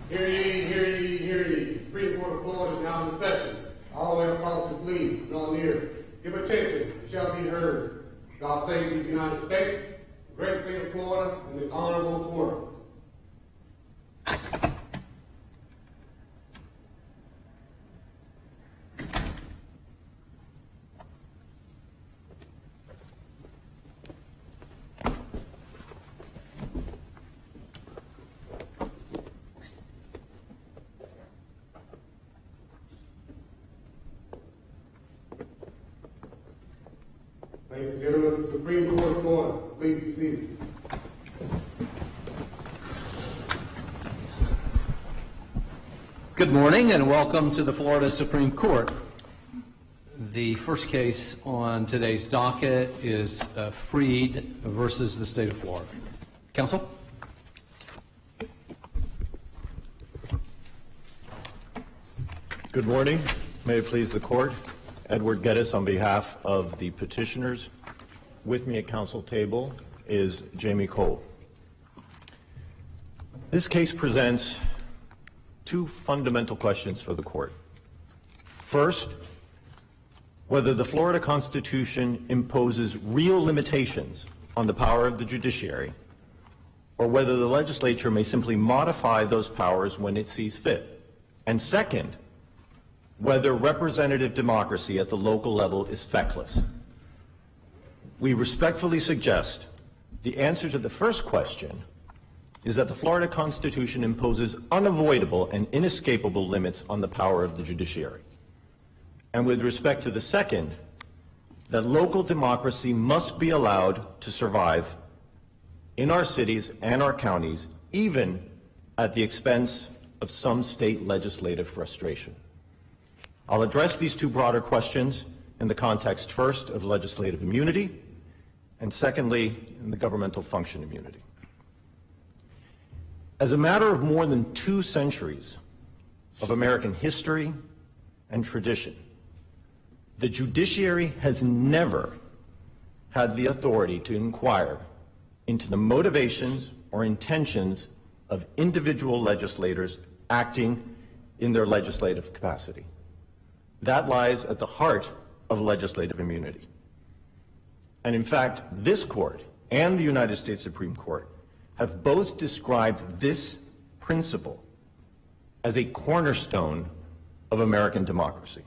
Hear ye, hear ye, hear ye. The Supreme Court of Florida is now in session. All the way across the fleet, draw near. Give attention, it shall be heard. God save these United States, the great state of Florida, and this honorable court. Ladies and gentlemen of the Supreme Court of Florida, please be seated. Good morning and welcome to the Florida Supreme Court. The first case on today's docket is Freed versus the state of Florida. Counsel? Good morning. May it please the court. Edward Geddes on behalf of the petitioners. With me at counsel table is Jamie Cole. This case presents two fundamental questions for the court. First, whether the Florida Constitution imposes real limitations on the power of the judiciary, or whether the legislature may simply modify those powers when it sees fit. And second, whether representative democracy at the local level is feckless. We respectfully suggest the answer to the first question is that the Florida Constitution imposes unavoidable and inescapable limits on the power of the judiciary. And with respect to the second, that local democracy must be allowed to survive in our cities and our counties, even at the expense of some state legislative frustration. I'll address these two broader questions in the context first of legislative immunity, and secondly, in the governmental function immunity. As a matter of more than 2 centuries of American history and tradition, the judiciary has never had the authority to inquire into the motivations or intentions of individual legislators acting in their legislative capacity. That lies at the heart of legislative immunity. And in fact, this court and the United States Supreme Court have both described this principle as a cornerstone of American democracy.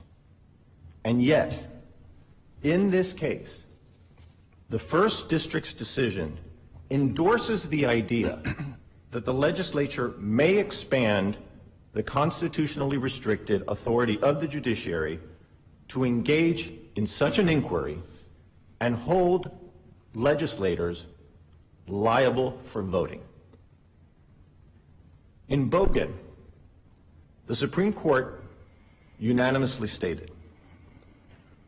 And yet, in this case, the First District's decision endorses the idea that the legislature may expand the constitutionally restricted authority of the judiciary to engage in such an inquiry and hold legislators liable for voting. In Bogan, the Supreme Court unanimously stated,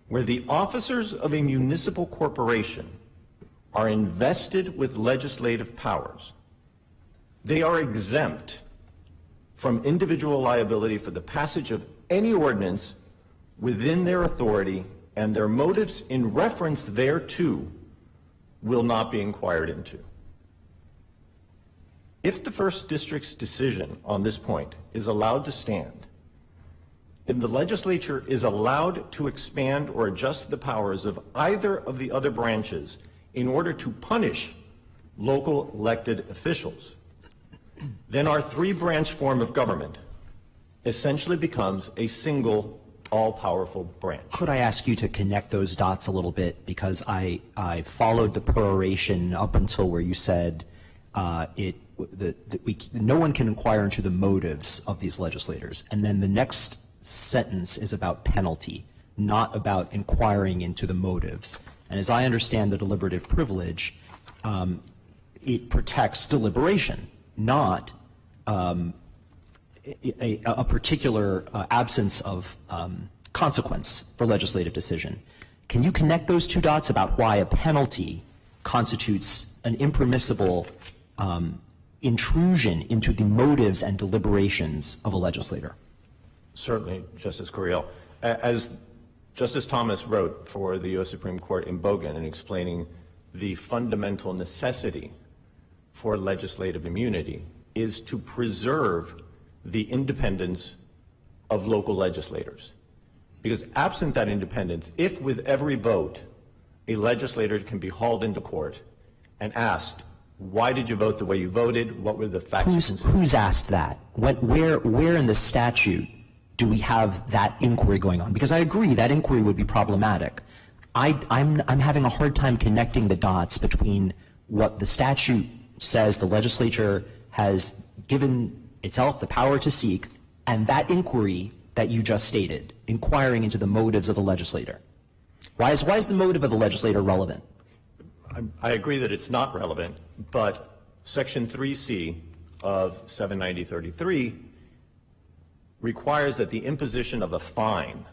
where the officers of a municipal corporation are invested with legislative powers, they are exempt from individual liability for the passage of any ordinance within their authority, and their motives in reference thereto will not be inquired into. If the First District's decision on this point is allowed to stand, then the legislature is allowed to expand or adjust the powers of either of the other branches in order to punish local elected officials. Then our 3-branch form of government essentially becomes a single all-powerful branch. Could I ask you to connect those dots a little bit, because I followed the peroration up until where you said no one can inquire into the motives of these legislators, and then the next sentence is about penalty, not about inquiring into the motives. And as I understand the deliberative privilege, it protects deliberation, not a particular absence of consequence for legislative decision. Can you connect those two dots about why a penalty constitutes an impermissible intrusion into the motives and deliberations of a legislator? Certainly, Justice Curiel. As Justice Thomas wrote for the U.S. Supreme Court in Bogan in explaining the fundamental necessity for legislative immunity is to preserve the independence of local legislators. Because absent that independence, if with every vote a legislator can be hauled into court and asked, why did you vote the way you voted? What were the facts? Who's asked that? Where in the statute do we have that inquiry going on? Because I agree that inquiry would be problematic. I'm having a hard time connecting the dots between what the statute says the legislature has given itself the power to seek and that inquiry that you just stated, inquiring into the motives of the legislator. Why is the motive of the legislator relevant? I agree that it's not relevant, but Section 3C of 79033 requires that the imposition of a fine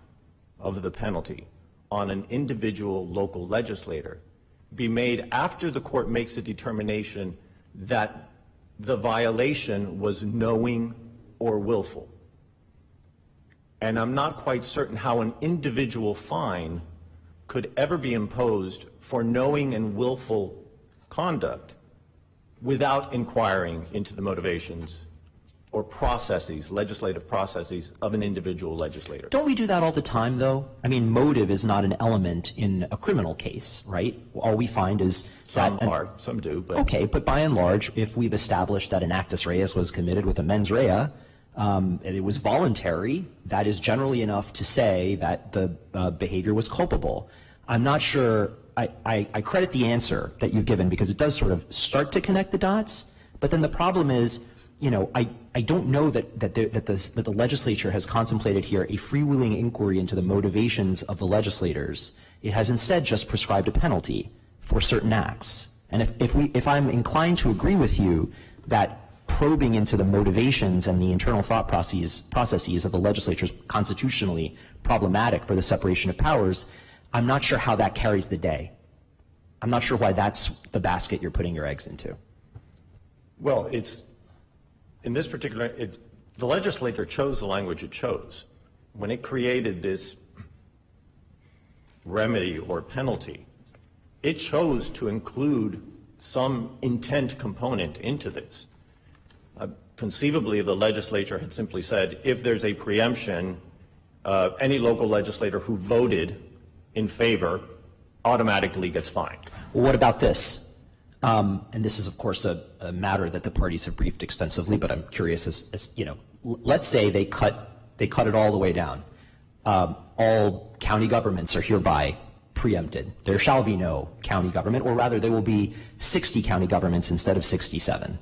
of the penalty on an individual local legislator be made after the court makes a determination that the violation was knowing or willful. And I'm not quite certain how an individual fine could ever be imposed for knowing and willful conduct without inquiring into the motivations or processes, legislative processes of an individual legislator. Don't we do that all the time, though? I mean, motive is not an element in a criminal case, right? All we find is some do, but okay. But by and large, if we've established that an actus reus was committed with a mens rea, and it was voluntary, that is generally enough to say that the behavior was culpable. I'm not sure. I credit the answer that you've given because it does sort of start to connect the dots. But then the problem is, you know, I don't know that the legislature has contemplated here a freewheeling inquiry into the motivations of the legislators. It has instead just prescribed a penalty for certain acts. And if I'm inclined to agree with you that probing into the motivations and the internal thought processes of the legislature is constitutionally problematic for the separation of powers, I'm not sure how that carries the day. I'm not sure why that's the basket you're putting your eggs into. well, in this particular, the legislature chose the language it chose. When it created this remedy or penalty, it chose to include some intent component into this. Conceivably, the legislature had simply said, if there's a preemption, any local legislator who voted in favor automatically gets fined. Well, what about this? And this is, of course, a matter that the parties have briefed extensively, but I'm curious as you know, let's say they cut it all the way down. All county governments are hereby preempted. There shall be no county government, or rather there will be 60 county governments instead of 67.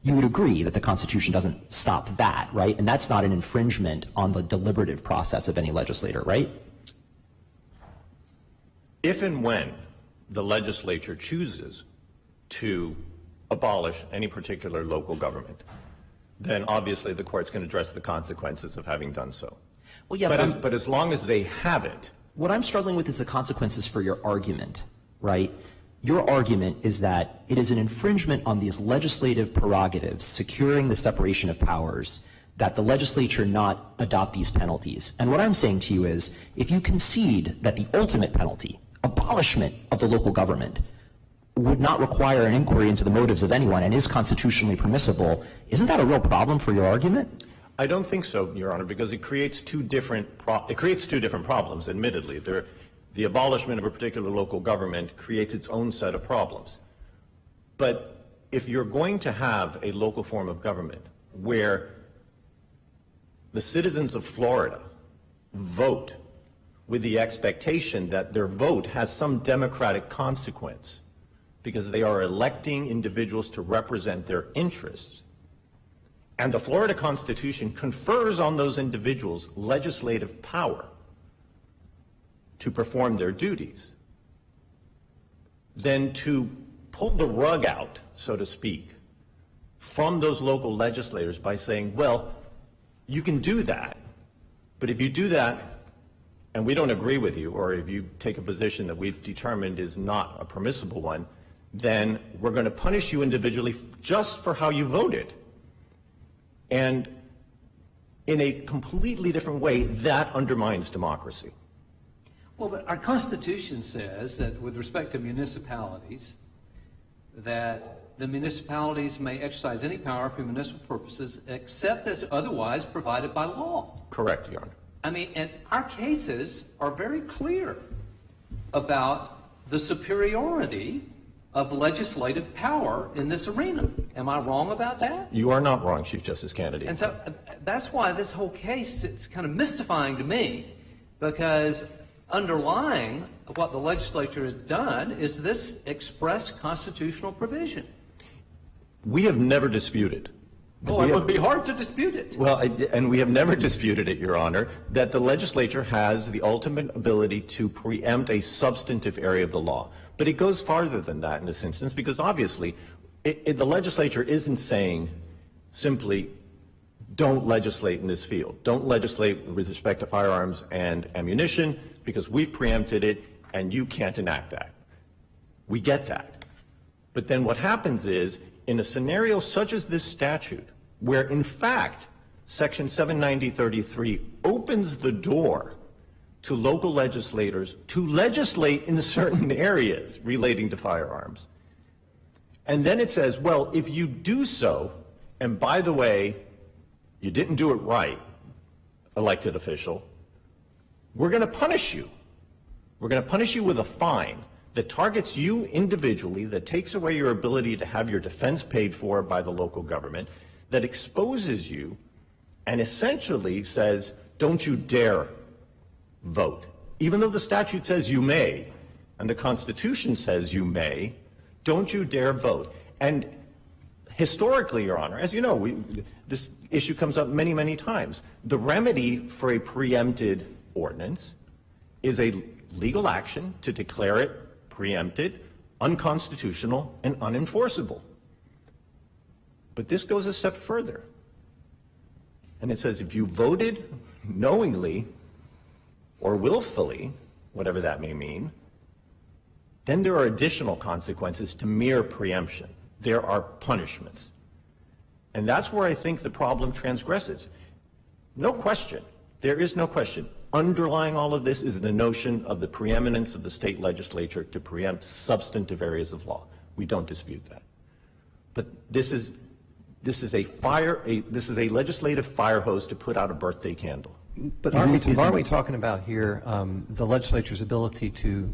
You would agree that the Constitution doesn't stop that, right? And that's not an infringement on the deliberative process of any legislator, right? If and when the legislature chooses to abolish any particular local government, then obviously the court's going to address the consequences of having done so. Well, yeah, but as long as they haven't. What I'm struggling with is the consequences for your argument, right? Your argument is that it is an infringement on these legislative prerogatives securing the separation of powers that the legislature not adopt these penalties. And what I'm saying to you is, if you concede that the ultimate penalty, abolishment of the local government, would not require an inquiry into the motives of anyone and is constitutionally permissible, isn't that a real problem for your argument? I don't think so, Your Honor, because it creates two different problems, admittedly. The abolishment of a particular local government creates its own set of problems. But if you're going to have a local form of government where the citizens of Florida vote with the expectation that their vote has some democratic consequence because they are electing individuals to represent their interests, and the Florida Constitution confers on those individuals legislative power to perform their duties, then to pull the rug out, so to speak, from those local legislators by saying, well, you can do that, but if you do that and we don't agree with you, or if you take a position that we've determined is not a permissible one, then we're going to punish you individually just for how you voted. And in a completely different way, that undermines democracy. Well, but our Constitution says that with respect to municipalities, that the municipalities may exercise any power for municipal purposes except as otherwise provided by law. Correct, Your Honor. I mean, and our cases are very clear about the superiority of legislative power in this arena. Am I wrong about that? You are not wrong, Chief Justice Kennedy. And so that's why this whole case is kind of mystifying to me, because underlying what the legislature has done is this express constitutional provision. We have never disputed. Well, it would be hard to dispute it. Well, and we have never disputed it, Your Honor, that the legislature has the ultimate ability to preempt a substantive area of the law. But it goes farther than that in this instance, because obviously the legislature isn't saying simply don't legislate in this field. Don't legislate with respect to firearms and ammunition because we've preempted it and you can't enact that. We get that. But then what happens is, in a scenario such as this statute, where in fact Section 790.33 opens the door to local legislators to legislate in certain areas relating to firearms, and then it says, well, if you do so, and by the way, you didn't do it right, elected official, we're going to punish you. We're going to punish you with a fine that targets you individually, that takes away your ability to have your defense paid for by the local government, that exposes you, and essentially says, don't you dare vote. Even though the statute says you may, and the Constitution says you may, don't you dare vote. And historically, Your Honor, as you know, this issue comes up many, many times. The remedy for a preempted ordinance is a legal action to declare it preempted, unconstitutional, and unenforceable. But this goes a step further. And it says if you voted knowingly or willfully, whatever that may mean, then there are additional consequences to mere preemption. There are punishments. And that's where I think the problem transgresses. No question. There is no question. Underlying all of this is the notion of the preeminence of the state legislature to preempt substantive areas of law. We don't dispute that. But this is a legislative fire hose to put out a birthday candle. But aren't we talking about here the legislature's ability to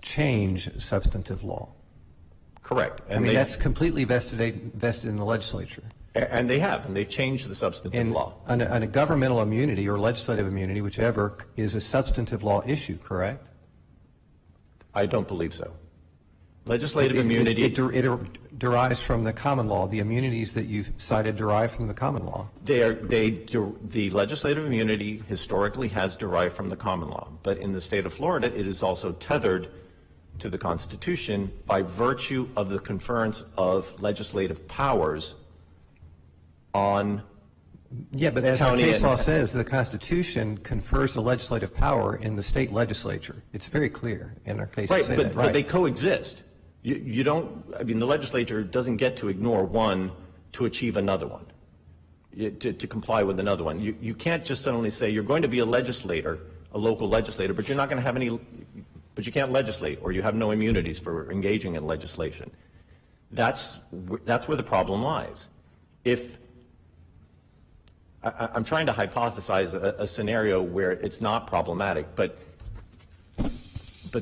change substantive law? Correct. And I mean, that's completely vested in the legislature. And they have, and they've changed the substantive law. And a governmental immunity or legislative immunity, whichever, is a substantive law issue, correct? I don't believe so. Legislative immunity. It derives from the common law. The immunities that you've cited derive from the common law. The legislative immunity historically has derived from the common law. But in the state of Florida, it is also tethered to the Constitution by virtue of the conference of legislative powers on Yeah, but as the county case law says, the Constitution confers the legislative power in the state legislature. It's very clear in our case to say that, right? But they coexist. You don't, I mean, the legislature doesn't get to ignore one to achieve another one, to comply with another one. You can't just suddenly say you're going to be a legislator, a local legislator, but you're not going to have any, but you can't legislate, or you have no immunities for engaging in legislation. That's where the problem lies. If I'm trying to hypothesize a scenario where it's not problematic, but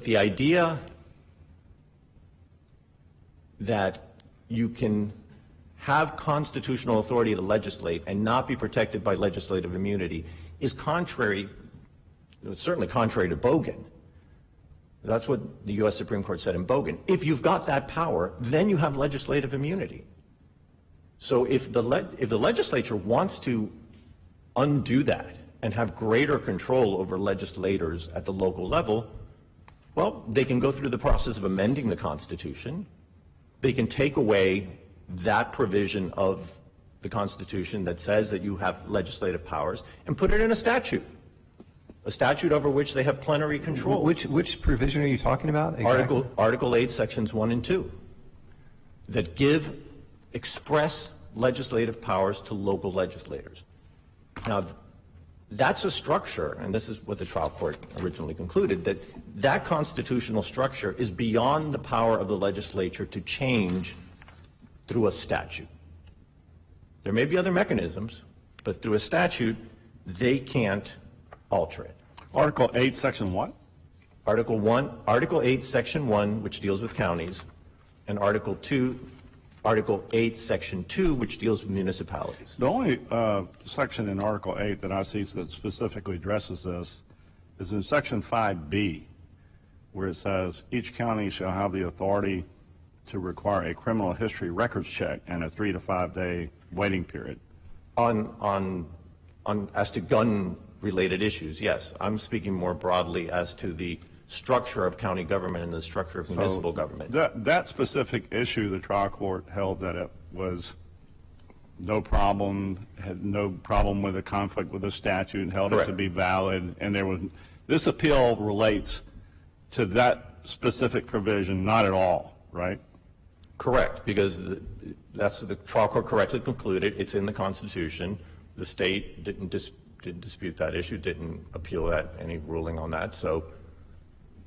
the idea that you can have constitutional authority to legislate and not be protected by legislative immunity is contrary, it's certainly contrary to Bogan. That's what the U.S. Supreme Court said in Bogan. If you've got that power, then you have legislative immunity. So if the legislature wants to undo that and have greater control over legislators at the local level, well, they can go through the process of amending the Constitution. They can take away that provision of the Constitution that says that you have legislative powers and put it in a statute over which they have plenary control. Which provision are you talking about exactly? Article 8, Sections 1 and 2, that give express legislative powers to local legislators. Now, that's a structure, and this is what the trial court originally concluded, that constitutional structure is beyond the power of the legislature to change through a statute. There may be other mechanisms, but through a statute, they can't alter it. Article 8, Section what? Article 8, Section 1, which deals with counties, and Article 8, Section 2, which deals with municipalities. The only section in Article 8 that I see that specifically addresses this is in Section 5B, where it says each county shall have the authority to require a criminal history records check and a 3 to 5 day waiting period. As to gun-related issues, yes. I'm speaking more broadly as to the structure of county government and the structure of municipal government. That specific issue, the trial court held that it was no problem, had no problem with a conflict with the statute, and held Correct. it to be valid, and there was, this appeal relates to that specific provision, not at all, right? Correct, because that's the trial court correctly concluded. It's in the Constitution. The state didn't dispute that issue, didn't appeal that, any ruling on that. So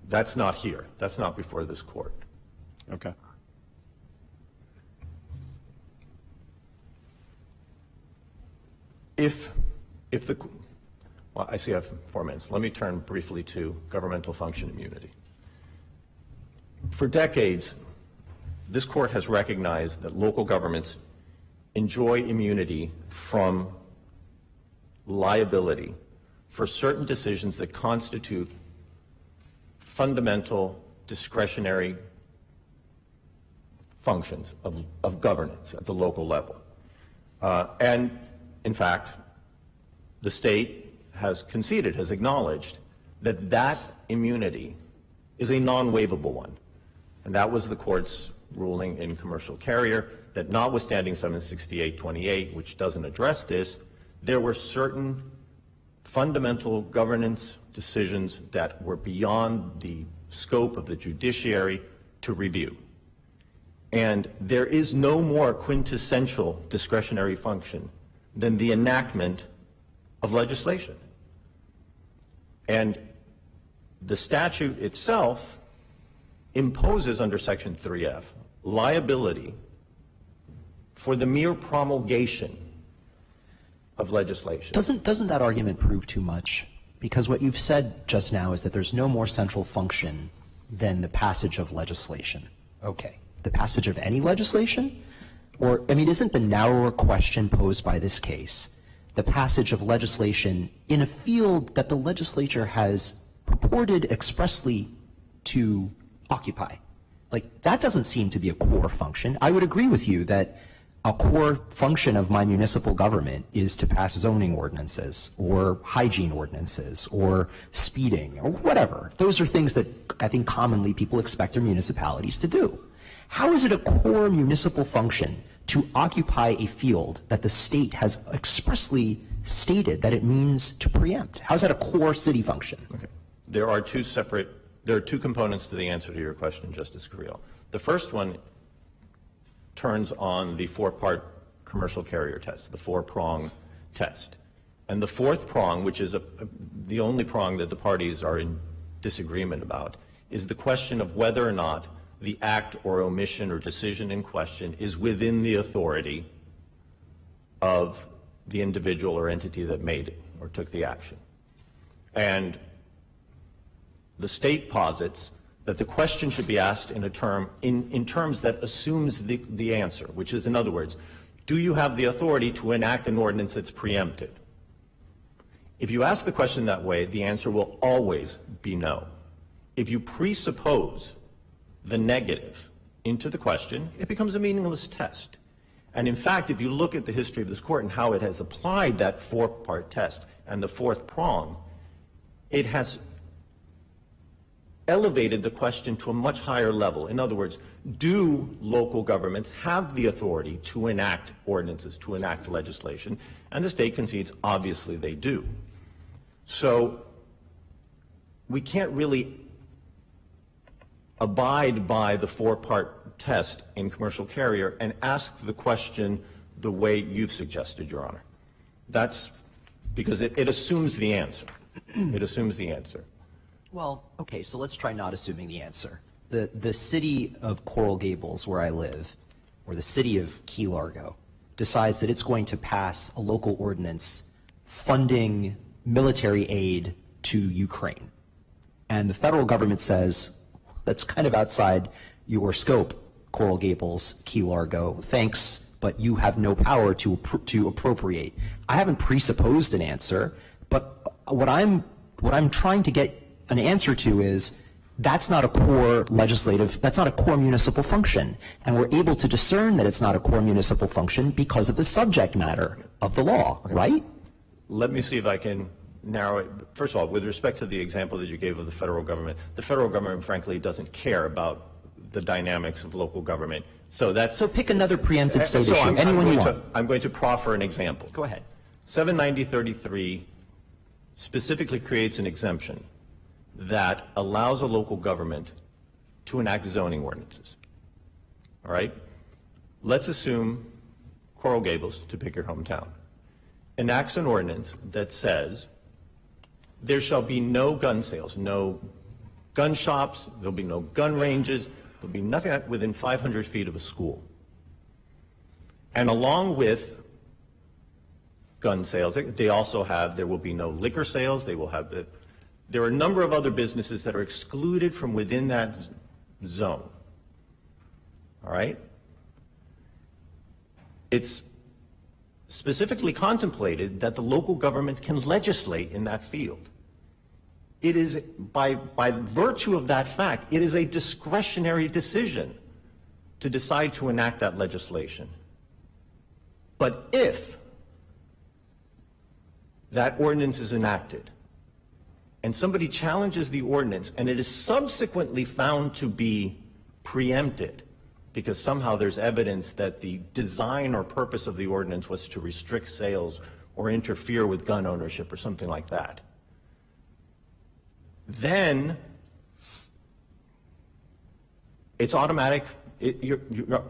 that's not here. That's not before this court. Okay. Well, I see I have 4 minutes. Let me turn briefly to governmental function immunity. For decades, this court has recognized that local governments enjoy immunity from liability for certain decisions that constitute fundamental discretionary functions of governance at the local level. And in fact, the state has conceded, has acknowledged that that immunity is a non-waivable one. And that was the court's ruling in commercial carrier, that notwithstanding 768-28, which doesn't address this, there were certain fundamental governance decisions that were beyond the scope of the judiciary to review. And there is no more quintessential discretionary function than the enactment of legislation. And the statute itself imposes under Section 3F liability for the mere promulgation of legislation. Doesn't that argument prove too much? Because what you've said just now is that there's no more central function than the passage of legislation. Okay. The passage of any legislation? Or, I mean, isn't the narrower question posed by this case the passage of legislation in a field that the legislature has purported expressly to occupy? Like, that doesn't seem to be a core function. I would agree with you that a core function of my municipal government is to pass zoning ordinances or hygiene ordinances or speeding or whatever. Those are things that I think commonly people expect their municipalities to do. How is it a core municipal function to occupy a field that the state has expressly stated that it means to preempt? How is that a core city function? Okay. There are two components to the answer to your question, Justice Carrillo. The first one turns on the four-part commercial carrier test, the four-prong test. And the fourth prong, which is the only prong that the parties are in disagreement about, is the question of whether or not the act or omission or decision in question is within the authority of the individual or entity that made it or took the action. And the state posits that the question should be asked in terms that assumes the answer, which is, in other words, do you have the authority to enact an ordinance that's preempted? If you ask the question that way, the answer will always be no. If you presuppose the negative into the question, it becomes a meaningless test. And in fact, if you look at the history of this court and how it has applied that four-part test and the fourth prong, it has elevated the question to a much higher level. In other words, do local governments have the authority to enact ordinances, to enact legislation? And the state concedes, obviously they do. So we can't really abide by the four-part test in commercial carrier and ask the question the way you've suggested, Your Honor. That's because it assumes the answer. It assumes the answer. Well, okay, so let's try not assuming the answer. The city of Coral Gables, where I live, or the city of Key Largo decides that it's going to pass a local ordinance funding military aid to Ukraine, and the federal government says, that's kind of outside your scope, Coral Gables, Key Largo, thanks, but you have no power to appropriate. I haven't presupposed an answer, but what I'm trying to get an answer to is, that's not a core municipal function. And we're able to discern that it's not a core municipal function because of the subject matter of the law, right? Let me see if I can narrow it. First of all, with respect to the example that you gave of the federal government, frankly, doesn't care about the dynamics of local government. So pick another preempted state issue, anyone you want. I'm going to proffer an example. Go ahead. 790.33 specifically creates an exemption that allows a local government to enact zoning ordinances. All right? Let's assume Coral Gables, to pick your hometown, enacts an ordinance that says there shall be no gun sales, no gun shops, there'll be no gun ranges, there'll be nothing within 500 feet of a school. And along with gun sales, they also have, there will be no liquor sales, there are a number of other businesses that are excluded from within that zone. All right? It's specifically contemplated that the local government can legislate in that field. It is, by virtue of that fact, it is a discretionary decision to decide to enact that legislation. But if that ordinance is enacted and somebody challenges the ordinance and it is subsequently found to be preempted because somehow there's evidence that the design or purpose of the ordinance was to restrict sales or interfere with gun ownership or something like that, then it's automatic. You're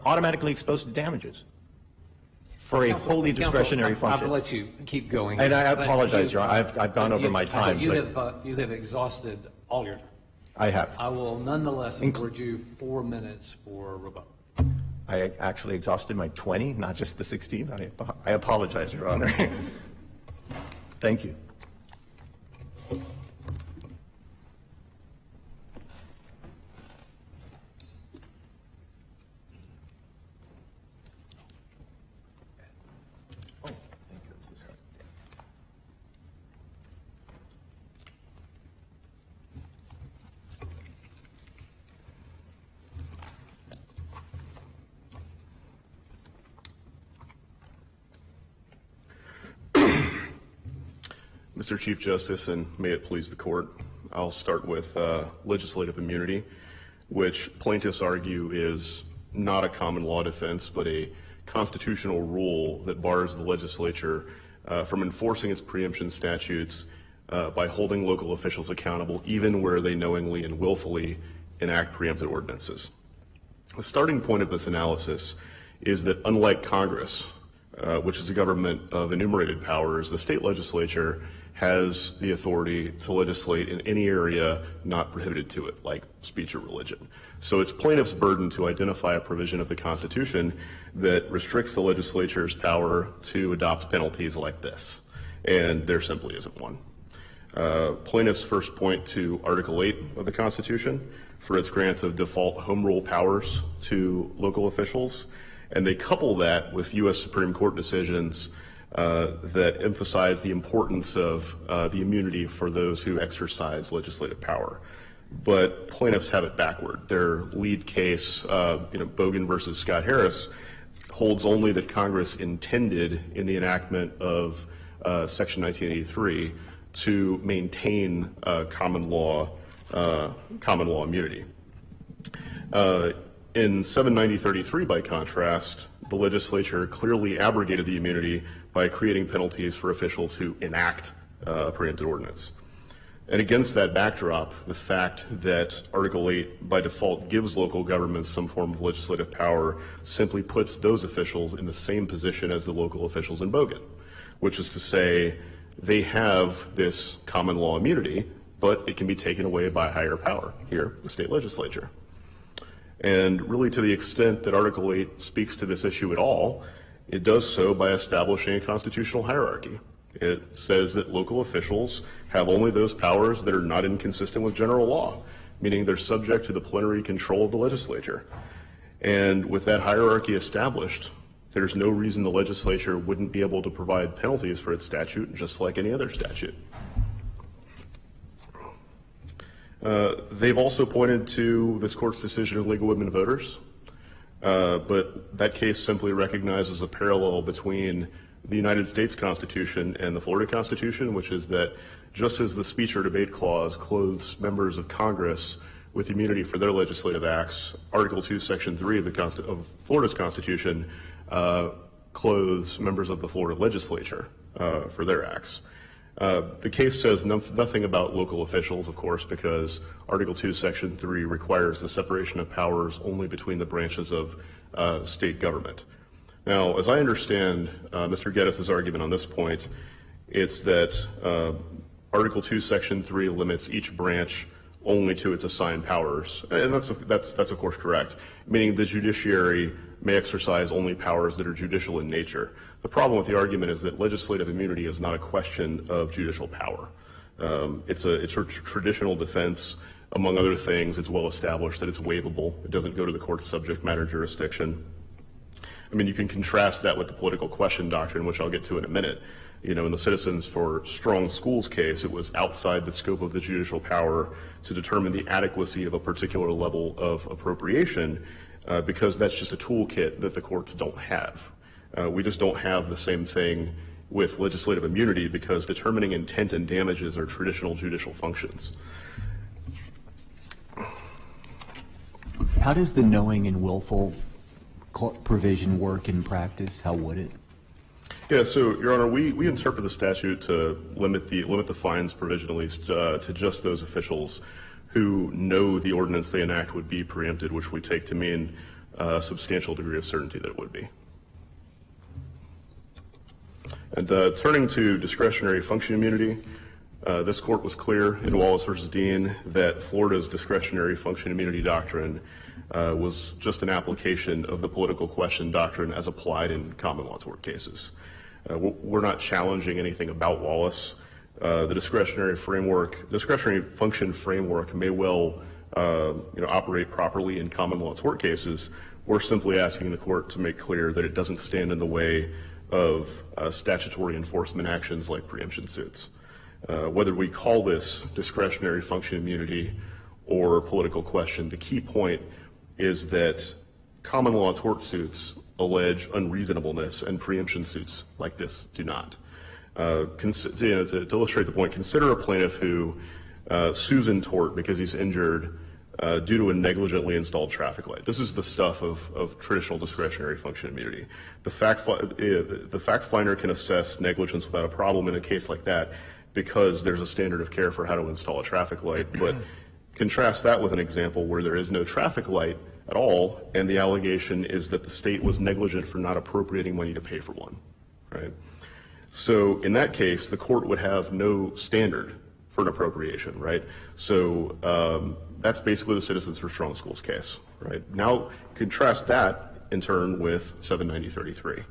automatically exposed to damages for a wholly discretionary function. I'll let you keep going. And I apologize, Your Honor. I've gone over my time. You have exhausted all your time. I have. I will nonetheless afford you 4 minutes for rebuttal. I actually exhausted my 20, not just the 16. I apologize, Your Honor. Thank you. Mr. Chief Justice, and may it please the court, I'll start with legislative immunity, which plaintiffs argue is not a common law defense, but a constitutional rule that bars the legislature from enforcing its preemption statutes by holding local officials accountable, even where they knowingly and willfully enact preempted ordinances. The starting point of this analysis is that unlike Congress, which is a government of enumerated powers, the state legislature has the authority to legislate in any area not prohibited to it, like speech or religion. So it's plaintiff's burden to identify a provision of the Constitution that restricts the legislature's power to adopt penalties like this, and there simply isn't one. Plaintiffs first point to Article 8 of the Constitution for its grant of default home rule powers to local officials, and they couple that with U.S. Supreme Court decisions that emphasize the importance of the immunity for those who exercise legislative power. But plaintiffs have it backward. Their lead case, Bogan versus Scott Harris, holds only that Congress intended in the enactment of Section 1983 to maintain common law immunity. In 790.33, by contrast, the legislature clearly abrogated the immunity by creating penalties for officials who enact a preempted ordinance. And against that backdrop, the fact that Article 8 by default gives local governments some form of legislative power simply puts those officials in the same position as the local officials in Bogan, which is to say they have this common law immunity, but it can be taken away by a higher power, here, the state legislature. And really, to the extent that Article 8 speaks to this issue at all, it does so by establishing a constitutional hierarchy. It says that local officials have only those powers that are not inconsistent with general law, meaning they're subject to the plenary control of the legislature. And with that hierarchy established, there's no reason the legislature wouldn't be able to provide penalties for its statute, just like any other statute. They've also pointed to this court's decision in League of Women Voters, but that case simply recognizes a parallel between the United States Constitution and the Florida Constitution, which is that just as the speech or debate clause clothes members of Congress with immunity for their legislative acts, Article 2, Section 3 of Florida's Constitution clothes members of the Florida legislature for their acts. The case says nothing about local officials, of course, because Article 2, Section 3 requires the separation of powers only between the branches of state government. Now, as I understand Mr. Geddes' argument on this point, it's that Article 2, Section 3 limits each branch only to its assigned powers, and that's of course correct, meaning the judiciary may exercise only powers that are judicial in nature. The problem with the argument is that legislative immunity is not a question of judicial power. It's a traditional defense. Among other things, it's well established that it's waivable. It doesn't go to the court's subject matter jurisdiction. I mean, you can contrast that with the political question doctrine, which I'll get to in a minute. You know, in the Citizens for Strong Schools case, it was outside the scope of the judicial power to determine the adequacy of a particular level of appropriation because that's just a toolkit that the courts don't have. We just don't have the same thing with legislative immunity because determining intent and damages are traditional judicial functions. How does the knowing and willful provision work in practice? How would it? Yeah, so Your Honor, we interpret the statute to limit the fines provision at least to just those officials who know the ordinance they enact would be preempted, which we take to mean a substantial degree of certainty that it would be. And turning to discretionary function immunity, this court was clear in Wallace v. Dean that Florida's discretionary function immunity doctrine was just an application of the political question doctrine as applied in common law tort cases. We're not challenging anything about Wallace. The discretionary function framework may well operate properly in common law tort cases. We're simply asking the court to make clear that it doesn't stand in the way of statutory enforcement actions like preemption suits. Whether we call this discretionary function immunity or political question, the key point is that common law tort suits allege unreasonableness and preemption suits like this do not. To illustrate the point, consider a plaintiff who sues in tort because he's injured due to a negligently installed traffic light. This is the stuff of traditional discretionary function immunity. The fact finder can assess negligence without a problem in a case like that because there's a standard of care for how to install a traffic light. But contrast that with an example where there is no traffic light at all, and the allegation is that the state was negligent for not appropriating money to pay for one, right? So in that case, the court would have no standard for an appropriation, right? So that's basically the Citizens for Strong Schools case, right? Now contrast that in turn with 790-33.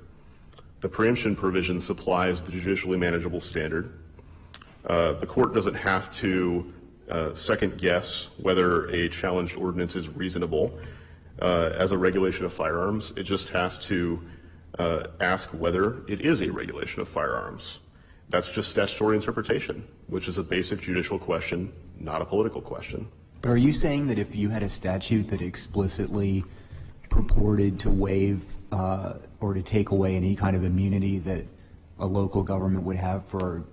The preemption provision supplies the judicially manageable standard. The court doesn't have to second guess whether a challenged ordinance is reasonable as a regulation of firearms. It just has to ask whether it is a regulation of firearms. That's just statutory interpretation, which is a basic judicial question, not a political question. But are you saying that if you had a statute that explicitly purported to waive or to take away any kind of immunity that a local government would have for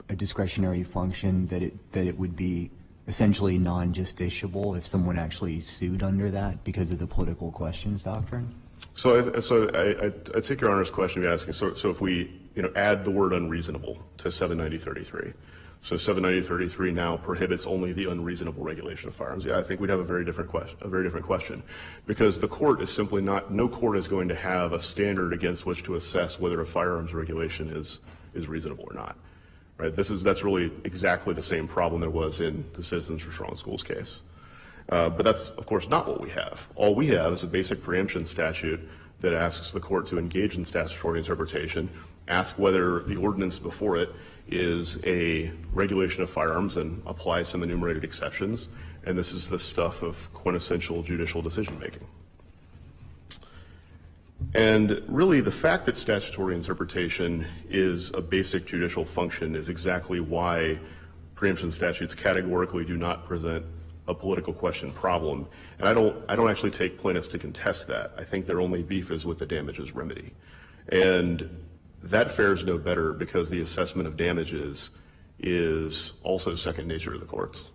a discretionary function, that it would be essentially non-justiciable if someone actually sued under that because of the political questions doctrine? So I take Your Honor's question you're asking. So if we add the word unreasonable to 790-33, so 790-33 now prohibits only the unreasonable regulation of firearms. Yeah, I think we'd have a very different question, because the court is simply no court is going to have a standard against which to assess whether a firearms regulation is reasonable or not. Right? That's really exactly the same problem there was in the Citizens for Strong Schools case. But that's, of course, not what we have. All we have is a basic preemption statute that asks the court to engage in statutory interpretation, ask whether the ordinance before it is a regulation of firearms and apply some enumerated exceptions, and this is the stuff of quintessential judicial decision-making. And really, the fact that statutory interpretation is a basic judicial function is exactly why preemption statutes categorically do not present a political question problem. And I don't actually take plaintiffs to contest that. I think their only beef is with the damages remedy. And that fares no better because the assessment of damages is also second nature to the courts.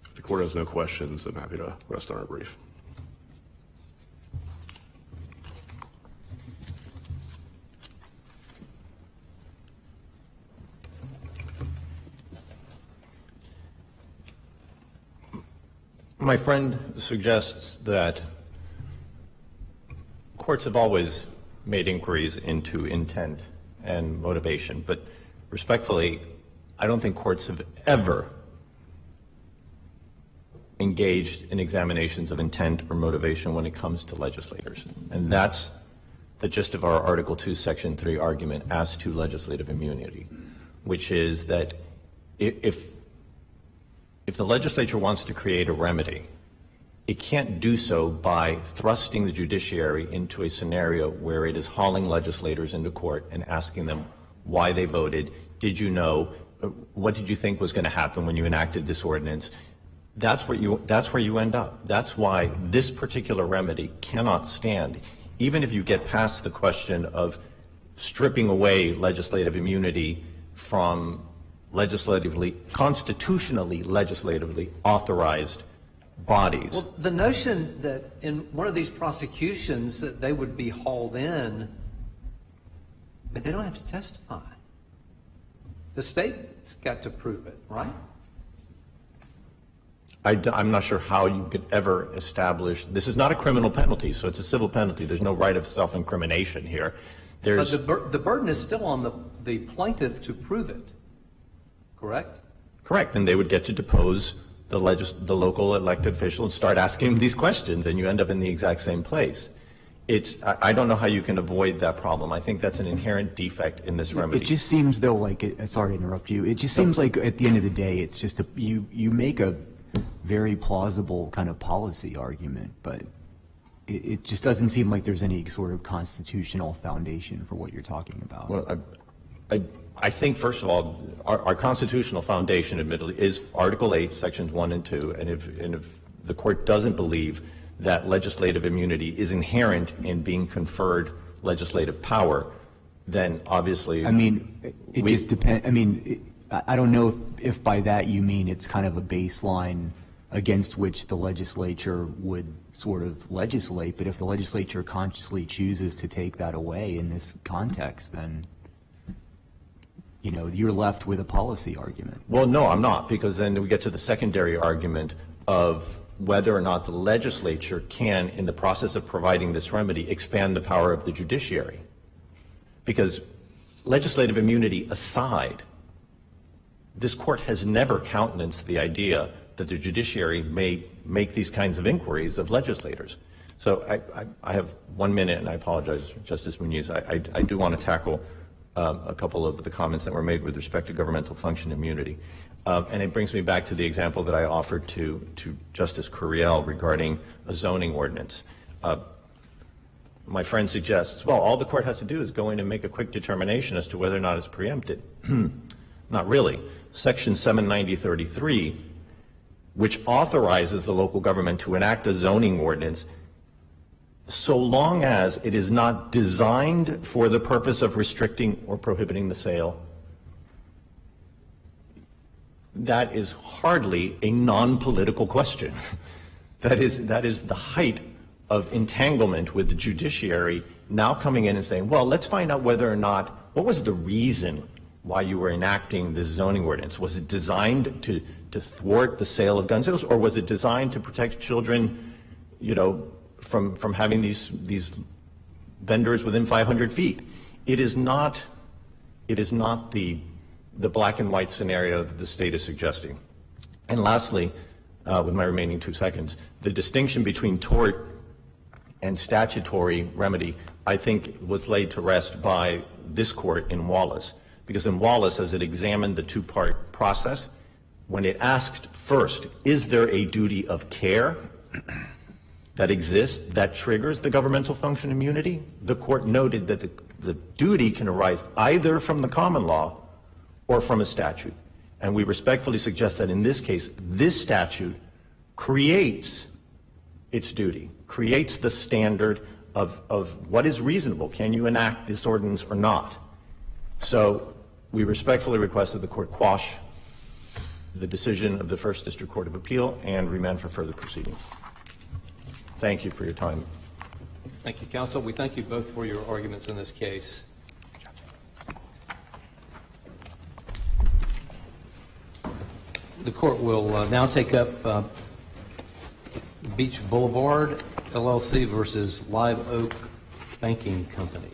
If the court has no questions, I'm happy to rest on our brief. My friend suggests that courts have always made inquiries into intent and motivation, but respectfully, I don't think courts have ever engaged in examinations of intent or motivation when it comes to legislators. And that's the gist of our Article 2, Section 3 argument as to legislative immunity, which is that if the legislature wants to create a remedy, it can't do so by thrusting the judiciary into a scenario where it is hauling legislators into court and asking them why they voted. Did you know? What did you think was going to happen when you enacted this ordinance? That's where you end up. That's why this particular remedy cannot stand, even if you get past the question of stripping away legislative immunity from constitutionally legislatively authorized bodies. Well, the notion that in one of these prosecutions that they would be hauled in, but they don't have to testify. The state's got to prove it, right? I'm not sure how you could ever establish, this is not a criminal penalty, so it's a civil penalty. There's no right of self-incrimination here. But the burden is still on the plaintiff to prove it, correct? Correct, and they would get to depose the local elected official and start asking them these questions, and you end up in the exact same place. I don't know how you can avoid that problem. I think that's an inherent defect in this remedy. It just seems, though, like, sorry to interrupt you, it just seems like at the end of the day, it's just you make a very plausible kind of policy argument, but it just doesn't seem like there's any sort of constitutional foundation for what you're talking about. Well, I think, first of all, our constitutional foundation, admittedly, is Article 8, Sections 1 and 2, and if the court doesn't believe that legislative immunity is inherent in being conferred legislative power, then obviously... I mean, it just depends. I mean, I don't know if by that you mean it's kind of a baseline against which the legislature would sort of legislate, but if the legislature consciously chooses to take that away in this context, then, you know, you're left with a policy argument. Well, no, I'm not, because then we get to the secondary argument of whether or not the legislature can, in the process of providing this remedy, expand the power of the judiciary. Because legislative immunity aside, this court has never countenanced the idea that the judiciary may make these kinds of inquiries of legislators. So I have 1 minute, and I apologize, Justice Muñiz. I do want to tackle a couple of the comments that were made with respect to governmental function immunity. And it brings me back to the example that I offered to Justice Curiel regarding a zoning ordinance. My friend suggests, well, all the court has to do is go in and make a quick determination as to whether or not it's preempted. Not really. Section 790.33, which authorizes the local government to enact a zoning ordinance, so long as it is not designed for the purpose of restricting or prohibiting the sale, that is hardly a non-political question. That is the height of entanglement with the judiciary now coming in and saying, well, let's find out whether or not, what was the reason why you were enacting this zoning ordinance? Was it designed to thwart the sale of gun sales, or was it designed to protect children, you know, from having these vendors within 500 feet? It is not the black and white scenario that the state is suggesting. And lastly, with my remaining 2 seconds, the distinction between tort and statutory remedy, I think, was laid to rest by this court in Wallace. Because in Wallace, as it examined the two-part process, when it asked first, is there a duty of care that exists that triggers the governmental function immunity, the court noted that the duty can arise either from the common law or from a statute. And we respectfully suggest that in this case, this statute creates its duty, creates the standard of what is reasonable. Can you enact this ordinance or not? So we respectfully request that the court quash the decision of the First District Court of Appeal and remand for further proceedings. Thank you for your time. Thank you, counsel. We thank you both for your arguments in this case. The court will now take up Beach Boulevard LLC versus Live Oak Banking Company.